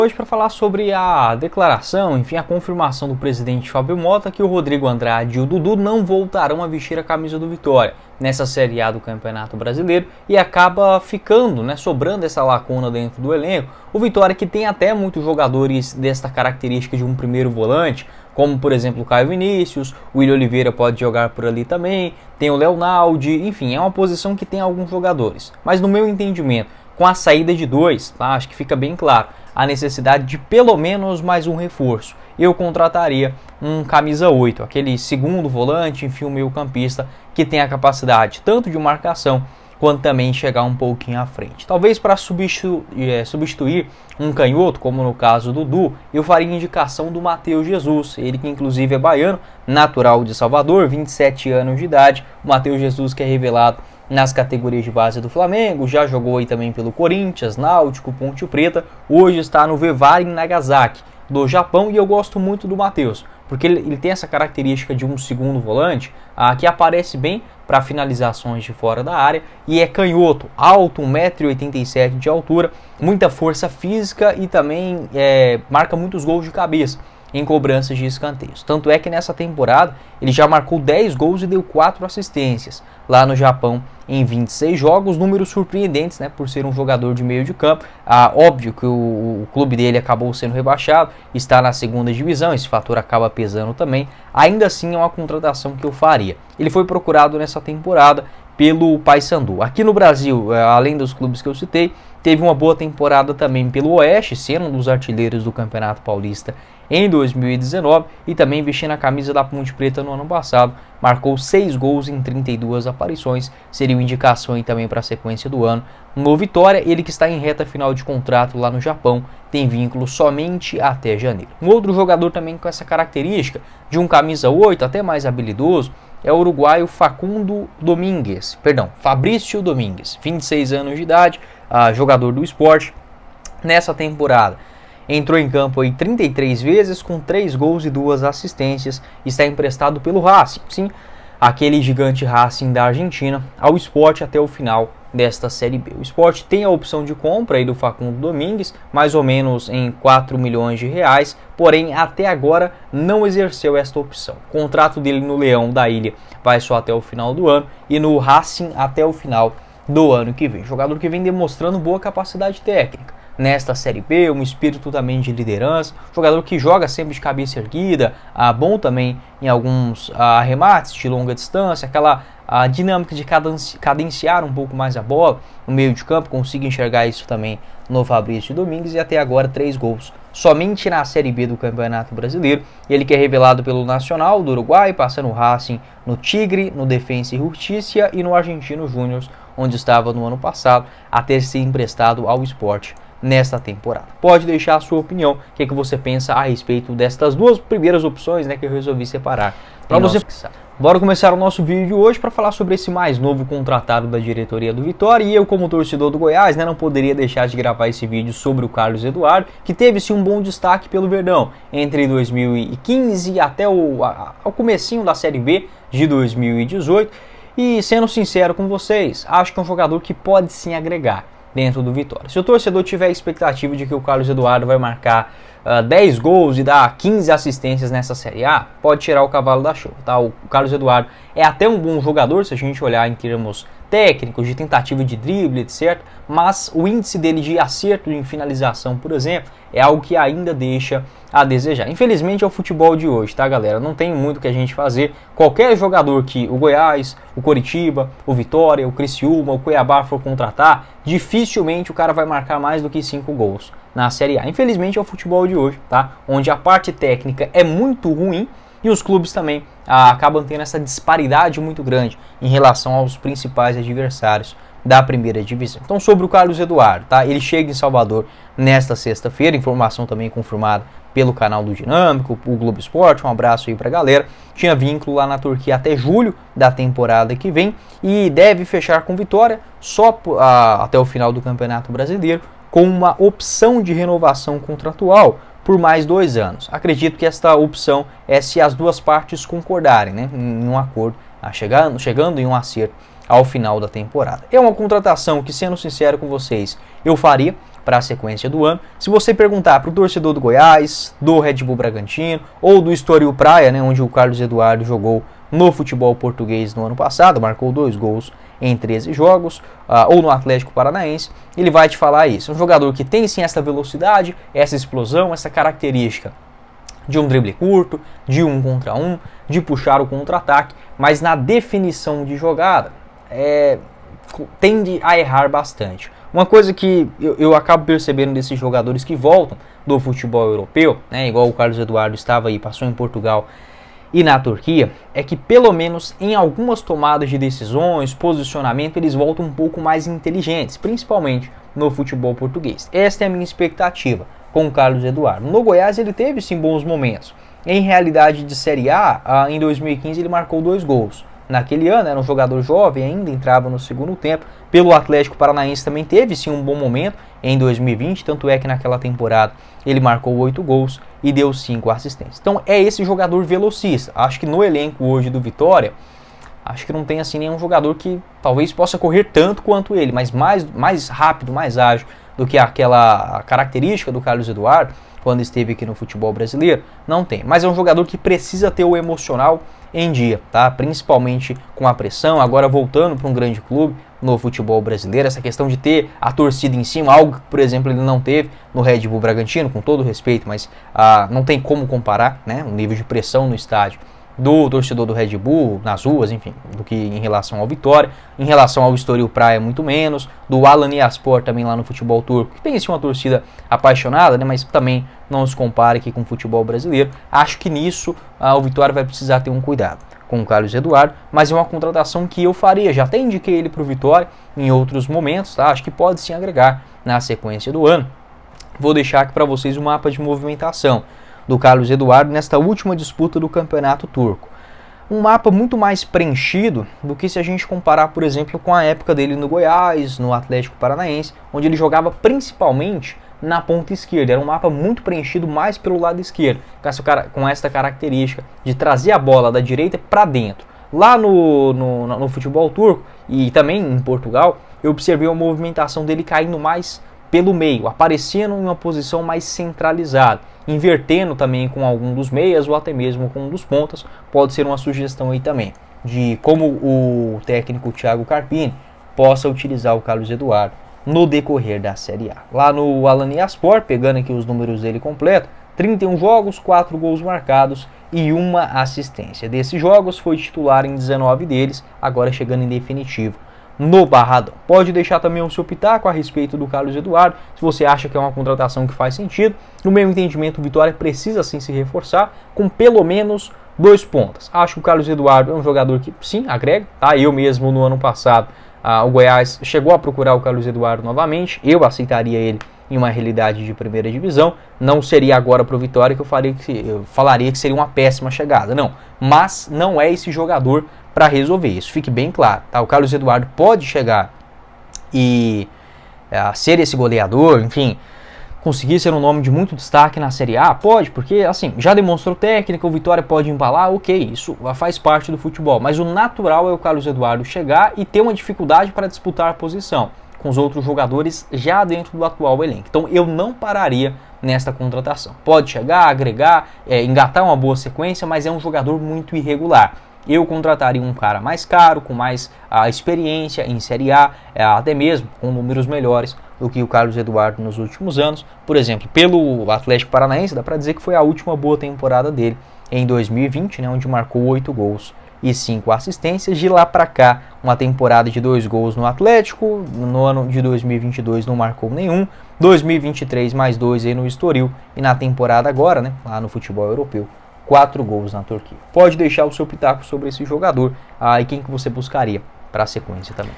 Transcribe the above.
Hoje para falar sobre a declaração, enfim, a confirmação do presidente Fábio Mota que o Rodrigo Andrade e o Dudu não voltarão a vestir a camisa do Vitória nessa Série A do Campeonato Brasileiro e acaba ficando, sobrando essa lacuna dentro do elenco. O Vitória que tem até muitos jogadores desta característica de um primeiro volante, como por exemplo o Caio Vinícius, o Willian Oliveira pode jogar por ali também, tem o Leonaldi, enfim, é uma posição que tem alguns jogadores. Mas no meu entendimento, com a saída de dois, acho que fica bem claro a necessidade de pelo menos mais um reforço. Eu contrataria um camisa 8, aquele segundo volante, enfim, o meio-campista que tem a capacidade tanto de marcação quanto também chegar um pouquinho à frente. Talvez para substituir um canhoto, como no caso do Dudu, eu faria indicação do Matheus Jesus, ele que inclusive é baiano, natural de Salvador, 27 anos de idade. O Matheus Jesus que é revelado nas categorias de base do Flamengo, já jogou aí também pelo Corinthians, Náutico, Ponte Preta, hoje está no Vivare em Nagasaki, do Japão, e eu gosto muito do Matheus, porque ele tem essa característica de um segundo volante que aparece bem para finalizações de fora da área e é canhoto, alto, 1,87 m de altura, muita força física e também marca muitos gols de cabeça em cobranças de escanteios. Tanto é que nessa temporada ele já marcou 10 gols e deu 4 assistências lá no Japão em 26 jogos, números surpreendentes, por ser um jogador de meio de campo. Óbvio que o clube dele acabou sendo rebaixado, está na segunda divisão, esse fator acaba pesando também. Ainda assim é uma contratação que eu faria. Ele foi procurado nessa temporada pelo Paysandu. Aqui no Brasil, além dos clubes que eu citei, teve uma boa temporada também pelo Oeste, sendo um dos artilheiros do Campeonato Paulista em 2019 e também vestindo a camisa da Ponte Preta no ano passado. Marcou 6 gols em 32 aparições, seria uma indicação aí também para a sequência do ano. No Vitória, ele que está em reta final de contrato lá no Japão, tem vínculo somente até janeiro. Um outro jogador também com essa característica de um camisa 8, até mais habilidoso, é o uruguaio Fabrício Domingues, 26 anos de idade, jogador do Sport. Nessa temporada entrou em campo aí 33 vezes com 3 gols e 2 assistências, está emprestado pelo Racing, sim, aquele gigante Racing da Argentina, ao Sport até o final desta Série B. O Sport tem a opção de compra aí do Facundo Domingues, mais ou menos em 4 milhões de reais, porém até agora não exerceu esta opção. O contrato dele no Leão da Ilha vai só até o final do ano e no Racing até o final do ano que vem. Jogador que vem demonstrando boa capacidade técnica nesta Série B, um espírito também de liderança, jogador que joga sempre de cabeça erguida, bom também em alguns arremates de longa distância, aquela dinâmica de cadenciar um pouco mais a bola no meio de campo, consigo enxergar isso também no Fabrício Domingues, e até agora 3 gols somente na Série B do Campeonato Brasileiro. Ele que é revelado pelo Nacional do Uruguai, passando o Racing no Tigre, no Defensa e Justiça e no Argentino Júnior, onde estava no ano passado, até ser emprestado ao Sport nesta temporada. Pode deixar a sua opinião, o que você pensa a respeito destas duas primeiras opções que eu resolvi separar para você. Bora começar o nosso vídeo hoje para falar sobre esse mais novo contratado da diretoria do Vitória, e eu como torcedor do Goiás não poderia deixar de gravar esse vídeo sobre o Carlos Eduardo, que teve sim um bom destaque pelo Verdão entre 2015 até ao comecinho da Série B de 2018, e sendo sincero com vocês, acho que é um jogador que pode sim agregar dentro do Vitória. Se o torcedor tiver a expectativa de que o Carlos Eduardo vai marcar 10 gols e dar 15 assistências nessa Série A, pode tirar o cavalo da chuva, tá? O Carlos Eduardo é até um bom jogador, se a gente olhar em termos técnicos, de tentativa de drible, etc. Mas o índice dele de acerto em finalização, por exemplo, é algo que ainda deixa a desejar. Infelizmente é o futebol de hoje, tá, galera? Não tem muito o que a gente fazer. Qualquer jogador que o Goiás, o Coritiba, o Vitória, o Criciúma, o Cuiabá for contratar, dificilmente o cara vai marcar mais do que 5 gols na Série A. Infelizmente é o futebol de hoje, tá? Onde a parte técnica é muito ruim e os clubes também acabam tendo essa disparidade muito grande em relação aos principais adversários da primeira divisão. Então, sobre o Carlos Eduardo, tá? Ele chega em Salvador nesta sexta-feira, informação também confirmada pelo canal do Dinâmico, o Globo Esporte, um abraço aí pra galera. Tinha vínculo lá na Turquia até julho da temporada que vem e deve fechar com Vitória só até o final do Campeonato Brasileiro, com uma opção de renovação contratual por mais 2 anos. Acredito que esta opção é se as duas partes concordarem, em um acordo, chegando em um acerto ao final da temporada. É uma contratação que, sendo sincero com vocês, eu faria. para a sequência do ano. Se você perguntar para o torcedor do Goiás, do Red Bull Bragantino ou do Estoril Praia, né, onde o Carlos Eduardo jogou no futebol português no ano passado, marcou 2 gols em 13 jogos, ou no Atlético Paranaense, ele vai te falar isso. Um jogador que tem sim essa velocidade, essa explosão, essa característica de um drible curto, de 1 contra 1, de puxar o contra-ataque, mas na definição de jogada tende a errar bastante. Uma coisa que eu acabo percebendo desses jogadores que voltam do futebol europeu, né, igual o Carlos Eduardo estava aí, passou em Portugal e na Turquia, é que pelo menos em algumas tomadas de decisões, posicionamento, eles voltam um pouco mais inteligentes, principalmente no futebol português. Esta é a minha expectativa com o Carlos Eduardo. No Goiás ele teve sim bons momentos. Em realidade de Série A, em 2015 ele marcou 2 gols. Naquele ano era um jogador jovem, ainda entrava no segundo tempo. Pelo Atlético Paranaense também teve sim um bom momento em 2020, tanto é que naquela temporada ele marcou 8 gols e deu 5 assistências. Então é esse jogador velocista. Acho que no elenco hoje do Vitória, acho que não tem assim nenhum jogador que talvez possa correr tanto quanto ele, mas mais rápido, mais ágil do que aquela característica do Carlos Eduardo quando esteve aqui no futebol brasileiro, não tem. Mas é um jogador que precisa ter o emocional em dia, tá? Principalmente com a pressão, agora voltando para um grande clube no futebol brasileiro, essa questão de ter a torcida em cima, algo que, por exemplo, ele não teve no Red Bull Bragantino, com todo respeito, mas não tem como comparar, né, o nível de pressão no estádio do torcedor do Red Bull, nas ruas, enfim, do que em relação ao Vitória. Em relação ao Estoril Praia, muito menos. Do Alanyaspor também lá no futebol turco, que tem sim uma torcida apaixonada, né, mas também não se compara aqui com o futebol brasileiro. Acho que nisso o Vitória vai precisar ter um cuidado com o Carlos Eduardo, mas é uma contratação que eu faria. Já até indiquei ele para o Vitória em outros momentos, tá? Acho que pode sim agregar na sequência do ano. Vou deixar aqui para vocês o mapa de movimentação do Carlos Eduardo nesta última disputa do Campeonato Turco. Um mapa muito mais preenchido do que se a gente comparar, por exemplo, com a época dele no Goiás, no Atlético Paranaense, onde ele jogava principalmente na ponta esquerda. Era um mapa muito preenchido mais pelo lado esquerdo, com essa característica de trazer a bola da direita para dentro. Lá no futebol turco e também em Portugal, eu observei a movimentação dele caindo mais pelo meio, aparecendo em uma posição mais centralizada, invertendo também com algum dos meias ou até mesmo com um dos pontas. Pode ser uma sugestão aí também de como o técnico Thiago Carpini possa utilizar o Carlos Eduardo no decorrer da Série A. Lá no Alanyaspor, pegando aqui os números dele completo, 31 jogos, 4 gols marcados e 1 assistência. Desses jogos foi titular em 19 deles, agora chegando em definitivo no Barradão. Pode deixar também o seu pitaco a respeito do Carlos Eduardo, se você acha que é uma contratação que faz sentido. No meu entendimento, o Vitória precisa sim se reforçar com pelo menos 2 pontas. Acho que o Carlos Eduardo é um jogador que sim agrega, tá? Eu mesmo no ano passado, o Goiás chegou a procurar o Carlos Eduardo novamente, eu aceitaria ele em uma realidade de primeira divisão. Não seria agora para o Vitória que eu falaria que seria uma péssima chegada, não. Mas não é esse jogador para resolver isso, fique bem claro, tá? O Carlos Eduardo pode chegar e ser esse goleador, enfim, conseguir ser um nome de muito destaque na Série A, pode, porque assim, já demonstrou técnica, o Vitória pode embalar, ok, isso faz parte do futebol, mas o natural é o Carlos Eduardo chegar e ter uma dificuldade para disputar a posição com os outros jogadores já dentro do atual elenco. Então eu não pararia nesta contratação. Pode chegar, agregar, engatar uma boa sequência, mas é um jogador muito irregular. Eu contrataria um cara mais caro, com mais experiência em Série A, até mesmo com números melhores do que o Carlos Eduardo nos últimos anos. Por exemplo, pelo Atlético Paranaense, dá para dizer que foi a última boa temporada dele em 2020, né, onde marcou 8 gols e 5 assistências. De lá para cá, uma temporada de 2 gols no Atlético. No ano de 2022 não marcou nenhum. 2023 mais 2 aí no Estoril. E na temporada agora, né, lá no futebol europeu, 4 gols na Turquia. Pode deixar o seu pitaco sobre esse jogador e quem que você buscaria para a sequência também.